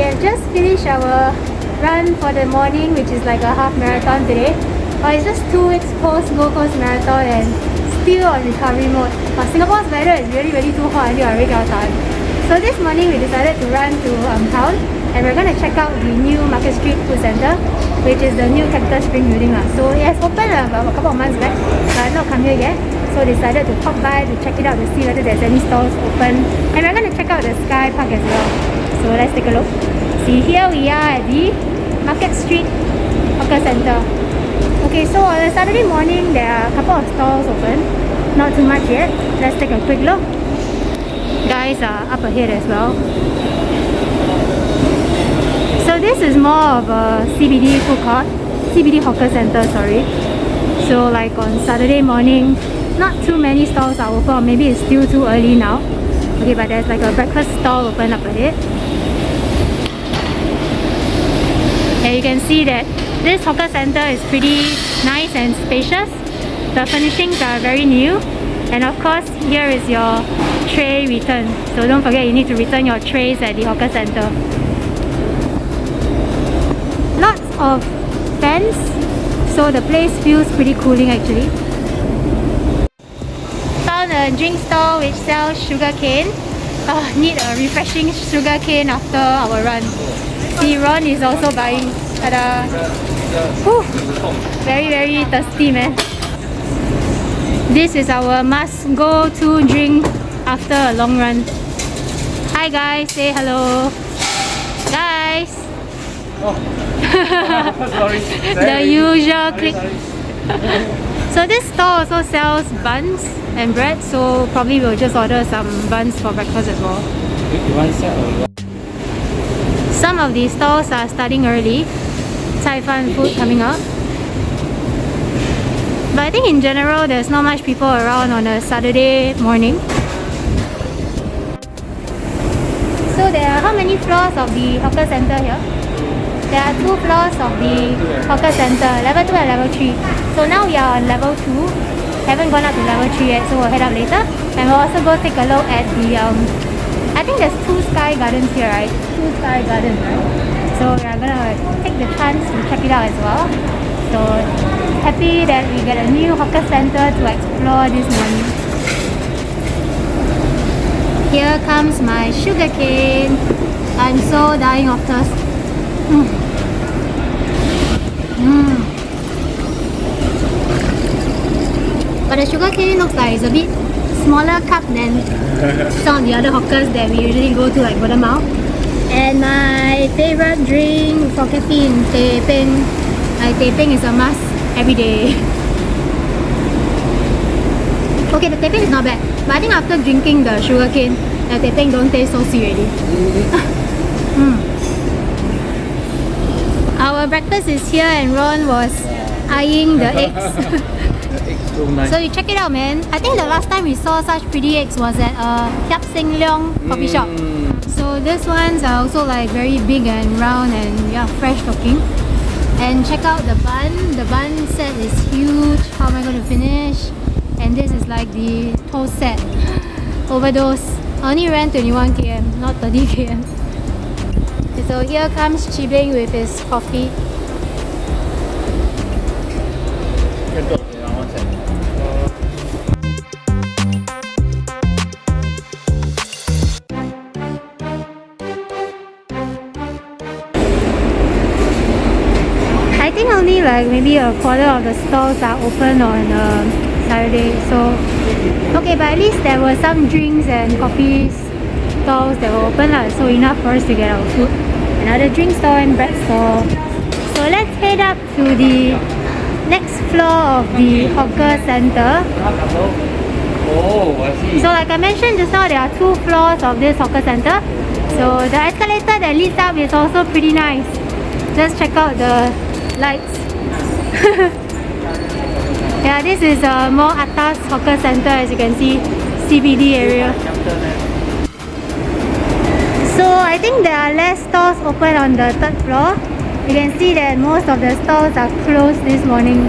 have just finished our run for the morning, which is like a half marathon today. It's just 2 weeks post Gold Coast Marathon and still on recovery mode. But Singapore's weather is really too hot until I really got tired. So this morning we decided to run to town, and we're going to check out the new Market Street Food Centre, which is the new Capitaspring building. So it has opened about a couple of months back, but I've not come here yet. So decided to pop by to check it out to see whether there's any stores open. And we're going to check out the Sky Park as well. So let's take a look. See, here we are at the Market Street Hawker Centre. Okay, so on a Saturday morning there are a couple of stalls open. Not too much yet. Let's take a quick look. Guys are up ahead as well. So this is more of a CBD food court, CBD hawker center, sorry. So like on Saturday morning, not too many stalls are open, or maybe it's still too early now. Okay, but there's like a breakfast stall open up ahead. And you can see that this hawker center is pretty nice and spacious. The furnishings are very new. And of course, here is your tray return. So don't forget, you need to return your trays at the hawker center. Lots of fans, so the place feels pretty cooling actually. Found a drink stall which sells sugar cane. Need a refreshing sugar cane after our run. See, Ron is also buying. Whew, very thirsty, man. This is our must go to drink after a long run. Hi guys, say hello. Guys. Sorry. The usual click. So this store also sells buns and bread, so probably we'll just order some buns for breakfast as well. Some of these stalls are starting early. Cai fan food coming up. But I think in general there's not much people around on a Saturday morning. So there are how many floors of the hawker center here? There are 2 floors of the hawker center, level 2 and level 3. So now we are on level 2. Haven't gone up to level 3 yet, so we'll head up later. And we'll also go take a look at the I think there's 2 Sky Gardens here, right? 2 Sky Gardens, right? So we are gonna take the chance to check it out as well. So happy that we get a new hawker center to explore this morning. Here comes my sugar cane. I'm so dying of thirst. But the sugar cane looks like it's a bit smaller cup than some of the other hawkers that we usually go to, like Bodamau. And my favorite drink for caffeine, teh peng. Teh peng is a must every day. Okay, the teh peng is not bad, but I think after drinking the sugar cane, the teh peng don't taste so sweet already. Our breakfast is here and Ron was eyeing the eggs. So you check it out, man. I think the last time we saw such pretty eggs was at Hiap Seng Leong coffee shop. So these ones are also like very big and round and yeah, fresh looking. And check out the bun. The bun set is huge. How am I going to finish? And this is like the toast set. Overdose. I only ran 21 km, not 30 km. So here comes Chibing with his coffee. I think only like maybe a quarter of the stalls are open on Saturday. So okay, but at least there were some drinks and coffee stalls that were open, so enough for us to get our food. Another drink store and bread store. So let's head up to the next floor of the hawker center. So like I mentioned just now, there are 2 floors of this hawker center. So the escalator that leads up is also pretty nice. Just check out the lights. Yeah, this is a more atas hawker center, as you can see, CBD area. So I think there are less stores open on the 3rd floor. You can see that most of the stores are closed this morning.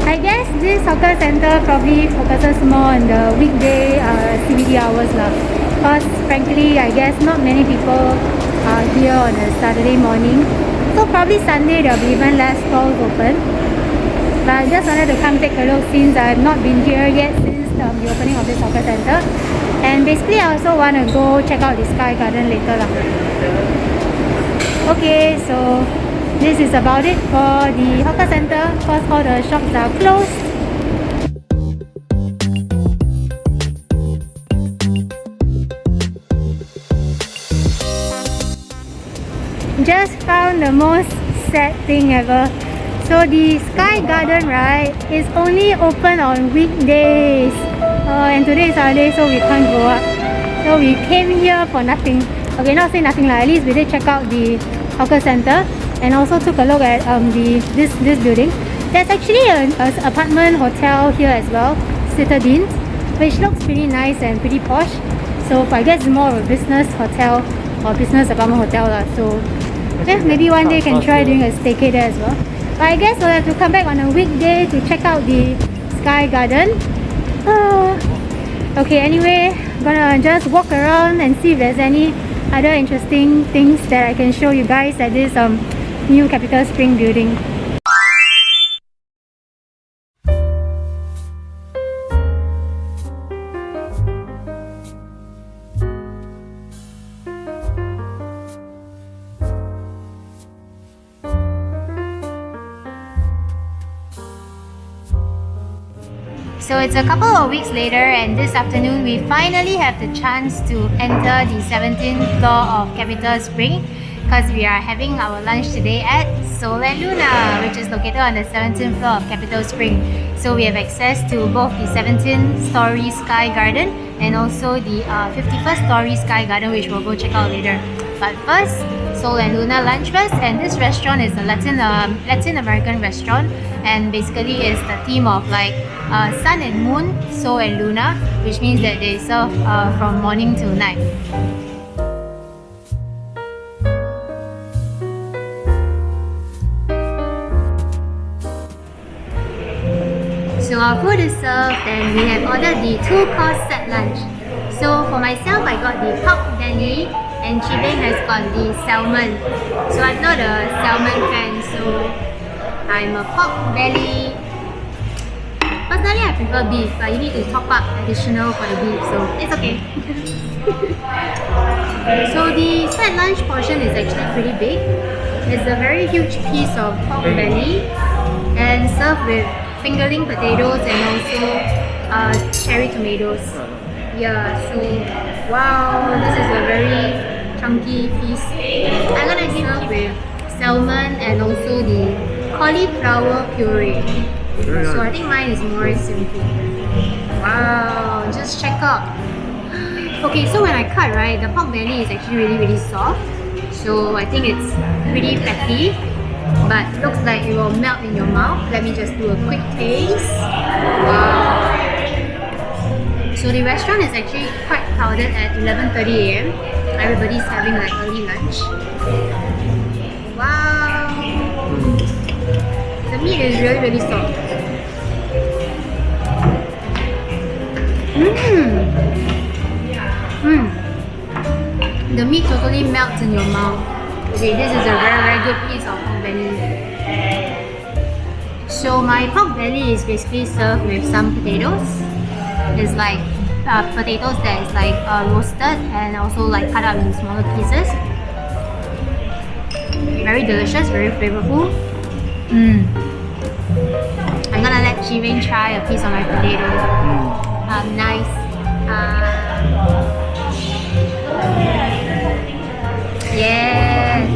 I guess this hawker center probably focuses more on the weekday CBD hours lah. Because frankly, I guess not many people are here on a Saturday morning. So probably Sunday there will be even less stalls open. But I just wanted to come take a look since I have not been here yet since the opening of this hawker center. And basically I also want to go check out the Sky Garden later lah. Okay, so this is about it for the hawker center because all the shops are closed. Just found the most sad thing ever. So the Sky Garden, right, is only open on weekdays. And today is Saturday, so we can't go up. So we came here for nothing. Okay, not say nothing lah. At least we did check out the hawker center and also took a look at this building. There's actually an apartment hotel here as well, Citadines, which looks pretty nice and pretty posh. So I guess it's more of a business hotel or business apartment hotel lah. So yeah, maybe one day can try doing a staycay there as well. But I guess we'll have to come back on a weekday to check out the Sky Garden. Okay, anyway, I'm gonna just walk around and see if there's any other interesting things that I can show you guys at this new Capitaspring building. So it's a couple of weeks later and this afternoon we finally have the chance to enter the 17th floor of Capitaspring because we are having our lunch today at Sol and Luna, which is located on the 17th floor of Capitaspring. So we have access to both the 17th story Sky Garden and also the 51st story Sky Garden, which we'll go check out later. But first, Sol and Luna lunch first, and this restaurant is a Latin American restaurant, and basically it's the theme of like sun and moon, Sol and Luna, which means that they serve from morning till night. So our food is served and we have ordered the 2-course set lunch. So for myself, I got the pork belly and Chibeng has got the salmon. So I'm not a salmon fan, so I'm a pork belly. Personally, I prefer beef, but you need to top up additional for the beef, so it's okay. So the set lunch portion is actually pretty big. It's a very huge piece of pork belly and served with fingerling potatoes and also cherry tomatoes. Yeah, so wow, this is a very chunky piece. I'm gonna serve with salmon and also the cauliflower puree. So I think mine is more simple. Wow, just check out. Okay, so when I cut, right, the pork belly is actually really soft. So I think it's pretty fatty, but looks like it will melt in your mouth. Let me just do a quick taste. Wow. So the restaurant is actually quite crowded at 11:30 AM. Everybody's having like early lunch. Wow. The meat is really soft. The meat totally melts in your mouth. Okay, this is a very good piece of pork belly. So my pork belly is basically served with some potatoes. It's like potatoes that is like roasted and also like cut up in smaller pieces. Very delicious, very flavorful. I'm gonna let Chibeng try a piece of my potato. Nice. Yeah.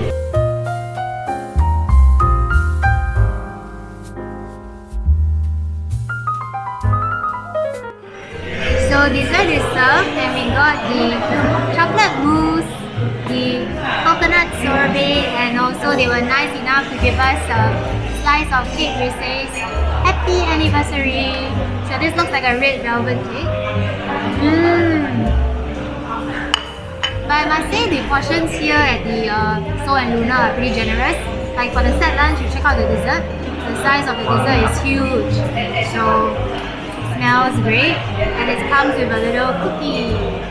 So dessert is served and we got the chocolate mousse, the coconut sorbet, and also they were nice enough to give us a slice of cake which says happy anniversary. So this looks like a red velvet cake. But I must say the portions here at the Sol and Luna are pretty generous. Like for the set lunch, you check out the dessert. The size of the dessert is huge. So smells great, and it comes with a little cookie.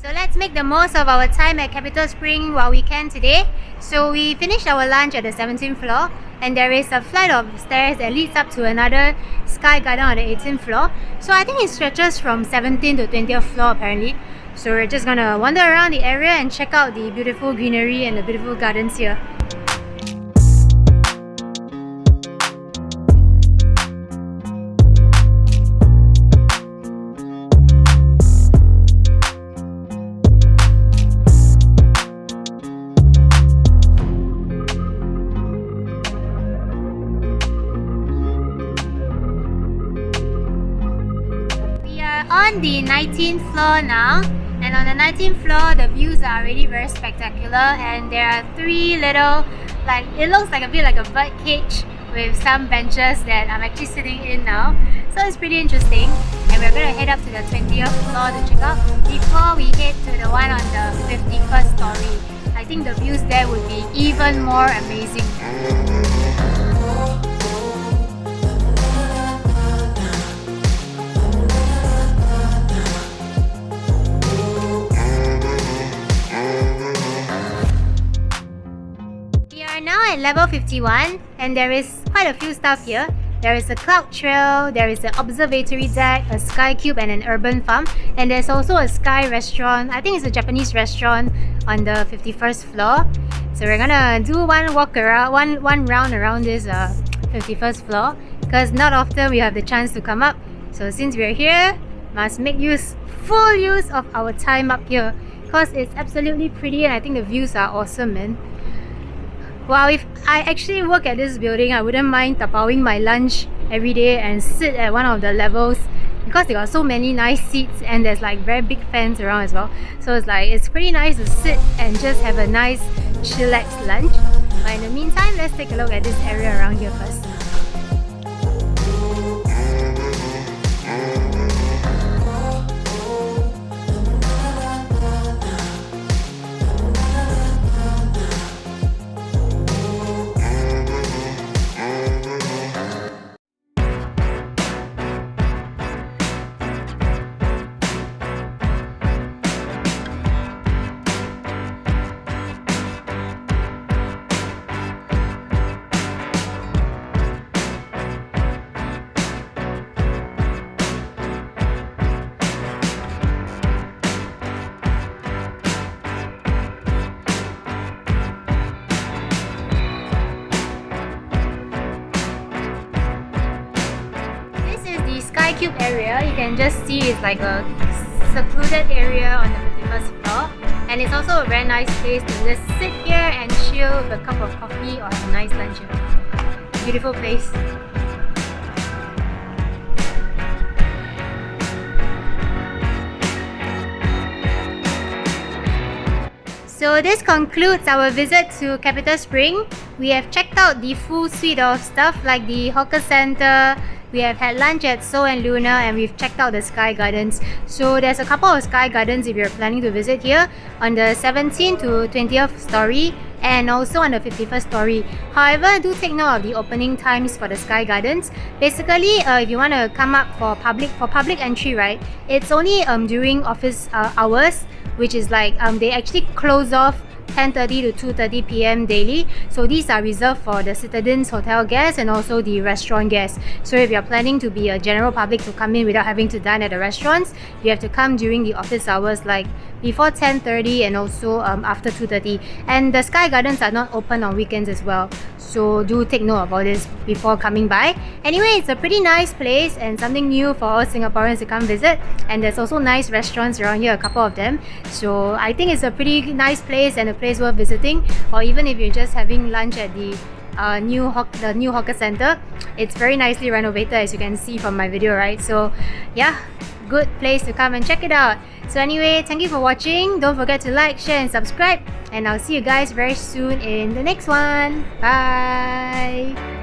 So let's make the most of our time at Capitaspring while we can today. So we finished our lunch at the 17th floor, and there is a flight of stairs that leads up to another sky garden on the 18th floor. So I think it stretches from 17th to 20th floor apparently. So we're just gonna wander around the area and check out the beautiful greenery and the beautiful gardens here. On the 19th floor now, and on the 19th floor the views are already very spectacular, and there are three little, like, it looks like a bit like a bird cage with some benches that I'm actually sitting in now. So it's pretty interesting, and we're going to head up to the 20th floor to check out before we head to the one on the 51st story. I think the views there would be even more amazing. Now at level 51, and there is quite a few stuff here. There is a cloud trail, there is an observatory deck, a sky cube, and an urban farm, and there's also a sky restaurant. I think it's a Japanese restaurant on the 51st floor. So we're gonna do one walk around, one round around this 51st floor, because not often we have the chance to come up. So since we're here, must make full use of our time up here, because it's absolutely pretty, and I think the views are awesome, man. Well, if I actually work at this building, I wouldn't mind tapawing my lunch every day and sit at one of the levels, because they got so many nice seats, and there's like very big fans around as well. So it's pretty nice to sit and just have a nice chillax lunch. But in the meantime, let's take a look at this area around here first. Cube area, you can just see it's like a secluded area on the 51st floor, and it's also a very nice place to just sit here and chill with a cup of coffee or have a nice lunch here. Beautiful place. So this concludes our visit to Capitaspring. We have checked out the full suite of stuff like the hawker center. We have had lunch at So and Luna, and we've checked out the Sky Gardens. So there's a couple of Sky Gardens if you're planning to visit here on the 17th to 20th story, and also on the 51st story. However, do take note of the opening times for the Sky Gardens. Basically, if you want to come up for public entry, right, it's only during office hours, which is like they actually close off 10:30 to 2:30 p.m. daily. So these are reserved for the Citadines hotel guests and also the restaurant guests. So if you're planning to be a general public to come in without having to dine at the restaurants, you have to come during the office hours, like before 10:30 and also after 2:30. And the Sky Gardens are not open on weekends as well, so do take note of all this before coming by. Anyway, it's a pretty nice place and something new for all Singaporeans to come visit, and there's also nice restaurants around here, a couple of them. So I think it's a pretty nice place and a place worth visiting, or even if you're just having lunch at the new hawker center. It's very nicely renovated, as you can see from my video, right? So yeah, good place to come and check it out. So anyway, thank you for watching. Don't forget to like, share and subscribe, and I'll see you guys very soon in the next one. Bye.